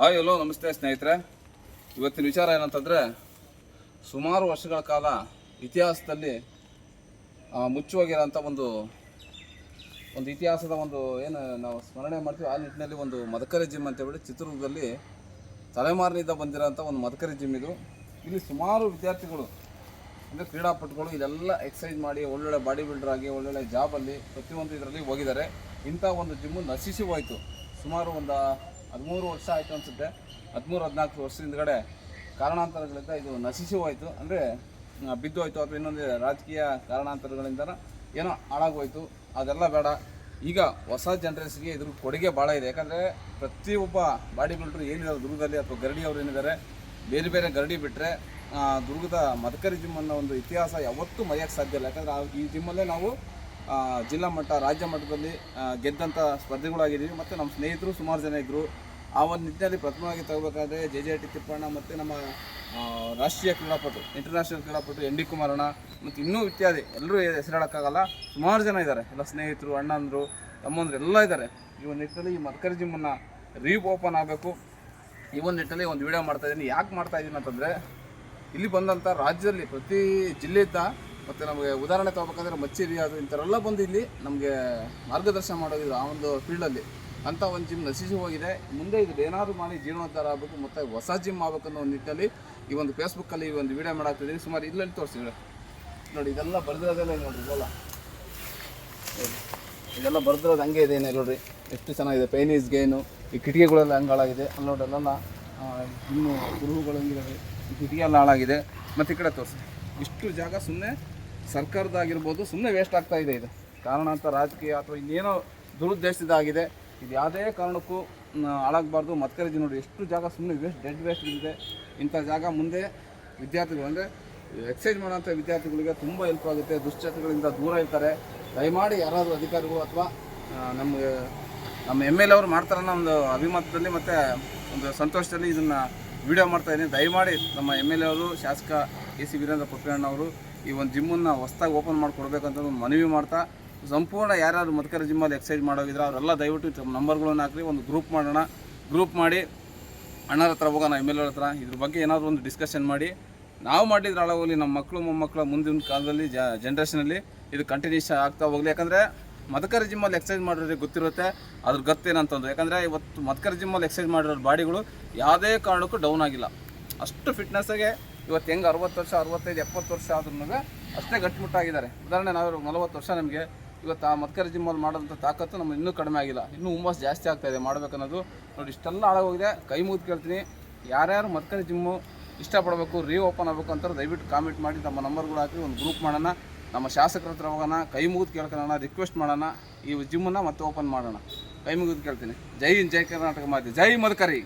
Hi hello ನಮಸ್ತೆ ಸ್ನೇಹಿತರೆ. ಇವತ್ತಿನ ವಿಚಾರ ಏನಂತಂದರೆ, ಸುಮಾರು ವರ್ಷಗಳ ಕಾಲ ಇತಿಹಾಸದಲ್ಲಿ ಮುಚ್ಚುವಾಗಿರೋಂಥ ಒಂದು ಇತಿಹಾಸದ ಏನು ನಾವು ಸ್ಮರಣೆ ಮಾಡ್ತೀವಿ. ಆ ನಿಟ್ಟಿನಲ್ಲಿ ಒಂದು ಮದಕರಿ ಜಿಮ್ ಅಂತೇಳಿ ಚಿತ್ರದುರ್ಗದಲ್ಲಿ ತಲೆಮಾರಿನಿಂದ ಬಂದಿರೋಂಥ ಒಂದು ಮದಕರಿ ಜಿಮ್ ಇದು. ಇಲ್ಲಿ ಸುಮಾರು ವಿದ್ಯಾರ್ಥಿಗಳು ಅಂದರೆ ಕ್ರೀಡಾಪಟುಗಳು ಇದೆಲ್ಲ ಎಕ್ಸಸೈಸ್ ಮಾಡಿ ಒಳ್ಳೊಳ್ಳೆ ಬಾಡಿ ಬಿಲ್ಡರ್ ಆಗಿ ಒಳ್ಳೊಳ್ಳೆ ಜಾಬಲ್ಲಿ ಪ್ರತಿಯೊಂದು ಇದರಲ್ಲಿ ಹೋಗಿದ್ದಾರೆ. ಇಂಥ ಒಂದು ಜಿಮ್ಮು ನಶಿಸಿ ಹೋಯಿತು. ಸುಮಾರು ಒಂದು 13 ವರ್ಷ ಆಯಿತು ಅನಿಸುತ್ತೆ. 13-14 ವರ್ಷದಿಂದಗಡೆ ಕಾರಣಾಂತರಗಳಿಂದ ಇದು ನಶಿಸಿ ಹೋಯಿತು. ಅಂದರೆ ಬಿದ್ದು ಹೋಯಿತು ಅಥವಾ ಇನ್ನೊಂದು ರಾಜಕೀಯ ಕಾರಣಾಂತರಗಳಿಂದ ಏನೋ ಹಾಳಾಗೋಯ್ತು. ಅದೆಲ್ಲ ಬೇಡ. ಈಗ ಹೊಸ ಜನ್ರೇಷನ್ಗೆ ಇದ್ರ ಕೊಡುಗೆ ಭಾಳ ಇದೆ. ಯಾಕಂದರೆ ಪ್ರತಿಯೊಬ್ಬ ಬಾಡಿ ಬಿಲ್ಡರ್ ಏನಿದ್ದಾರೆ ದುರ್ಗದಲ್ಲಿ ಅಥವಾ ಗರಡಿ ಅವರು ಏನಿದ್ದಾರೆ, ಬೇರೆ ಬೇರೆ ಗರಡಿ ಬಿಟ್ಟರೆ ದುರ್ಗದ ಮದಕರಿ ಜಿಮ್ ಅನ್ನೋ ಒಂದು ಇತಿಹಾಸ ಯಾವತ್ತೂ ಮರೆಯೋಕ್ಕೆ ಸಾಧ್ಯ ಇಲ್ಲ. ಯಾಕಂದರೆ ಈ ಜಿಮ್ಮಲ್ಲೇ ನಾವು ಜಿಲ್ಲಾ ಮಟ್ಟ ರಾಜ್ಯ ಮಟ್ಟದಲ್ಲಿ ಗೆದ್ದಂಥ ಸ್ಪರ್ಧೆಗಳಾಗಿದ್ದೀವಿ. ಮತ್ತು ನಮ್ಮ ಸ್ನೇಹಿತರು ಸುಮಾರು ಜನ ಇದ್ದರು. ಆ ಒಂದು ನಿಟ್ಟಿನಲ್ಲಿ ಪ್ರಥಮವಾಗಿ ತಗೋಬೇಕಾದ್ರೆ JJT ತಿಪ್ಪಣ್ಣ ಮತ್ತು ನಮ್ಮ ರಾಷ್ಟ್ರೀಯ ಕ್ರೀಡಾಪಟು ಇಂಟರ್ನ್ಯಾಷನಲ್ ಕ್ರೀಡಾಪಟು ND ಕುಮಾರಣ್ಣ ಮತ್ತು ಇನ್ನೂ ಇತ್ಯಾದಿ ಎಲ್ಲರೂ ಹೆಸರು ಹೇಳೋಕ್ಕಾಗಲ್ಲ. ಸುಮಾರು ಜನ ಇದ್ದಾರೆ. ಎಲ್ಲ ಸ್ನೇಹಿತರು, ಅಣ್ಣಂದರು, ತಮ್ಮಂದರು ಎಲ್ಲ ಇದ್ದಾರೆ. ಈ ಒಂದು ನಿಟ್ಟಿನಲ್ಲಿ ಈ ಮದಕರಿ ಜಿಮ್ಮನ್ನು ಓಪನ್ ಆಗಬೇಕು. ಈ ಒಂದು ನಿಟ್ಟಿನಲ್ಲಿ ಒಂದು ವಿಡಿಯೋ ಮಾಡ್ತಾಯಿದ್ದೀನಿ. ಯಾಕೆ ಮಾಡ್ತಾಯಿದ್ದೀನಿ ಅಂತಂದರೆ, ಇಲ್ಲಿ ಬಂದಂಥ ರಾಜ್ಯದಲ್ಲಿ ಪ್ರತಿ ಜಿಲ್ಲೆಯಿಂದ ಮತ್ತು ನಮಗೆ ಉದಾಹರಣೆ ತಗೋಬೇಕಂದ್ರೆ ಮಚ್ಚೇರಿ ಅದು ಇಂಥವರೆಲ್ಲ ಬಂದು ಇಲ್ಲಿ ನಮಗೆ ಮಾರ್ಗದರ್ಶನ ಮಾಡೋದಿಲ್ಲ ಆ ಒಂದು ಫೀಲ್ಡಲ್ಲಿ. ಅಂಥ ಒಂದು ಜಿಮ್ ನಶಿಸಿ ಹೋಗಿದೆ. ಮುಂದೆ ಇದು ಏನಾದರೂ ಮಾಡಿ ಜೀರ್ಣೋದ್ಧಾರ ಆಗಬೇಕು ಮತ್ತು ಹೊಸ ಜಿಮ್ ಆಗಬೇಕನ್ನೋ ಒಂದು ನಿಟ್ಟಿನಲ್ಲಿ ಈ ಒಂದು ಫೇಸ್ಬುಕ್ಕಲ್ಲಿ ಈ ಒಂದು ವಿಡಿಯೋ ಮಾಡಾಕ್ತಿದ್ದೀನಿ. ಸುಮಾರು ಇಲ್ಲಲ್ಲಿ ತೋರಿಸಿದ್ರೆ ನೋಡಿ, ಇದೆಲ್ಲ ಬರೆದಿರೋದೆಲ್ಲ ನೋಡಿರಿ. ಇದೆಲ್ಲ ಬರೆದಿರೋದು ಹಂಗೆ ಇದೆ ನೋಡಿರಿ, ಎಷ್ಟು ಚೆನ್ನಾಗಿದೆ. Pain is gain. ಈ ಕಿಟಕಿಗಳೆಲ್ಲ ಹಂಗಾಳಾಗಿದೆ. ಅಲ್ಲಿ ನೋಡಿ ಅಲ್ಲೆಲ್ಲ ಇನ್ನೂ ಕುರುಹುಗಳು ಹಂಗಿದ್ದಾವೆ. ಈ ಕಿಟಕಿ ಎಲ್ಲ ಹಾಳಾಗಿದೆ. ಮತ್ತು ಈ ಕಡೆ ತೋರಿಸಿ, ಇಷ್ಟು ಜಾಗ ಸುಮ್ಮನೆ ಸರ್ಕಾರದಾಗಿರ್ಬೋದು ಸುಮ್ಮನೆ ವೇಸ್ಟ್ ಆಗ್ತಾ ಇದೆ. ಇದು ಕಾರಣ ಅಂತ ರಾಜಕೀಯ ಅಥವಾ ಇನ್ನೇನೋ ದುರುದ್ದೇಶದಿಂದ ಆಗಿದೆ. ಇದು ಯಾವುದೇ ಕಾರಣಕ್ಕೂ ಹಾಳಾಗಬಾರ್ದು. ಮದಕರಿ ಜಿಮ್ ನೋಡಿ, ಎಷ್ಟು ಜಾಗ ಸುಮ್ಮನೆ ಡೆಡ್ ವೇಸ್ಟ್ ಇದೆ. ಇಂಥ ಜಾಗ ಮುಂದೆ ವಿದ್ಯಾರ್ಥಿಗಳು ಅಂದರೆ ಎಕ್ಸಸೈಸ್ ಮಾಡೋಂಥ ವಿದ್ಯಾರ್ಥಿಗಳಿಗೆ ತುಂಬ ಹೆಲ್ಪ್ ಆಗುತ್ತೆ. ದುಶ್ಚಟಗಳಿಂದ ದೂರ ಇರ್ತಾರೆ. ದಯಮಾಡಿ ಯಾರಾದರೂ ಅಧಿಕಾರಿಗಳು ಅಥವಾ ನಮ್ಮ MLA ಅವರು ಮಾಡ್ತಾರನ್ನೋ ಒಂದು ಅಭಿಮತದಲ್ಲಿ ಮತ್ತು ಒಂದು ಸಂತೋಷದಲ್ಲಿ ಇದನ್ನು ವಿಡಿಯೋ ಮಾಡ್ತಾಯಿದ್ದೀನಿ. ದಯಮಾಡಿ ನಮ್ಮ MLA ಅವರು, ಶಾಸಕ AC ವೀರೇಂದ್ರ ಪೊಪ್ಪಣ್ಣನವರು ಅವರು ಈ ಒಂದು ಜಿಮ್ಮನ್ನು ಹೊಸದಾಗಿ ಓಪನ್ ಮಾಡಿಕೊಡ್ಬೇಕಂತ ಒಂದು ಮನವಿ ಮಾಡ್ತಾ, ಸಂಪೂರ್ಣ ಯಾರ್ಯಾರು ಮದಕರಿ ಜಿಮ್ಮಲ್ಲಿ ಎಕ್ಸಸೈಸ್ ಮಾಡೋಗಿದ್ರೆ ಅವರೆಲ್ಲ ದಯವಿಟ್ಟು ನಂಬರ್ಗಳನ್ನು ಹಾಕಿ ಒಂದು ಗ್ರೂಪ್ ಮಾಡೋಣ. ಗ್ರೂಪ್ ಮಾಡಿ ಅಣ್ಣರ ಹತ್ರ ಹೋಗೋಣ, MLA ಹತ್ರ ಇದ್ರ ಬಗ್ಗೆ ಏನಾದರೂ ಒಂದು ಡಿಸ್ಕಷನ್ ಮಾಡಿ ನಾವು ಮಾಡಿದ್ರೆ ಹಾಳಾಗೋಗಲಿ. ನಮ್ಮ ಮಕ್ಕಳು ಮೊಮ್ಮಕ್ಕಳ ಮುಂದಿನ ಕಾಲದಲ್ಲಿ ಜನ್ರೇಷನಲ್ಲಿ ಇದು ಕಂಟಿನ್ಯೂಸ್ ಆಗ್ತಾ ಹೋಗಲಿ. ಯಾಕಂದರೆ ಮದಕರಿ ಜಿಮ್ಮಲ್ಲಿ ಎಕ್ಸಸೈಸ್ ಮಾಡೋರಿಗೆ ಗೊತ್ತಿರುತ್ತೆ ಅದ್ರ ಗೊತ್ತೇನಂತಂದು. ಯಾಕಂದರೆ ಇವತ್ತು ಮದಕರಿ ಜಿಮ್ಮಲ್ಲಿ ಎಕ್ಸಸೈಸ್ ಮಾಡಿರೋ ಬಾಡಿಗಳು ಯಾವುದೇ ಕಾರಣಕ್ಕೂ ಡೌನ್ ಆಗಿಲ್ಲ. ಅಷ್ಟು ಫಿಟ್ನೆಸ್ಸಾಗೆ ಇವತ್ತು ಹೆಂಗೆ 60 ವರ್ಷ 65 70 ವರ್ಷ ಆದ್ರೂ ಅಷ್ಟೇ ಗಟ್ಟಿಮುಟ್ಟಾಗಿದ್ದಾರೆ. ಉದಾಹರಣೆ ನಾವು 40 ವರ್ಷ ನಮಗೆ ಇವತ್ತು ಆ ಮದಕರಿ ಜಿಮ್ಮಲ್ಲಿ ಮಾಡೋಂಥ ತಾಕತ್ತು ನಮ್ಗೆ ಇನ್ನೂ ಕಡಿಮೆ ಆಗಿಲ್ಲ. ಇನ್ನೂ ಹುಮ್ಮಸ್ ಜಾಸ್ತಿ ಆಗ್ತಾಯಿದೆ ಮಾಡಬೇಕನ್ನೋದು. ನೋಡಿ, ಇಷ್ಟೆಲ್ಲ ಹಾಳಾಗೋಗಿದೆ. ಕೈ ಮುಗಿದು ಕೇಳ್ತೀನಿ, ಯಾರ್ಯಾರು ಮದಕರಿ ಜಿಮ್ಮು ಇಷ್ಟಪಡಬೇಕು, ಓಪನ್ ಆಗಬೇಕು ಅಂತಾರೆ ದಯವಿಟ್ಟು ಕಾಮೆಂಟ್ ಮಾಡಿ ನಮ್ಮ ನಂಬರ್ಗಳು ಹಾಕಿ ಒಂದು ಗ್ರೂಪ್ ಮಾಡೋಣ. ನಮ್ಮ ಶಾಸಕರ ಹತ್ರ ಹೋಗೋಣ, ಕೈ ಮುಗಿದು ಕೇಳ್ಕೊಳ್ಳೋಣ, ರಿಕ್ವೆಸ್ಟ್ ಮಾಡೋಣ. ಈ ಜಿಮ್ಮನ್ನು ಮತ್ತೆ ಓಪನ್ ಮಾಡೋಣ. ಕೈ ಮುಗಿದು ಕೇಳ್ತೀನಿ. ಜೈ ಹಿಂದ್, ಜೈ ಕರ್ನಾಟಕ ಮಾತೆ, ಜೈ ಮದಕರಿ.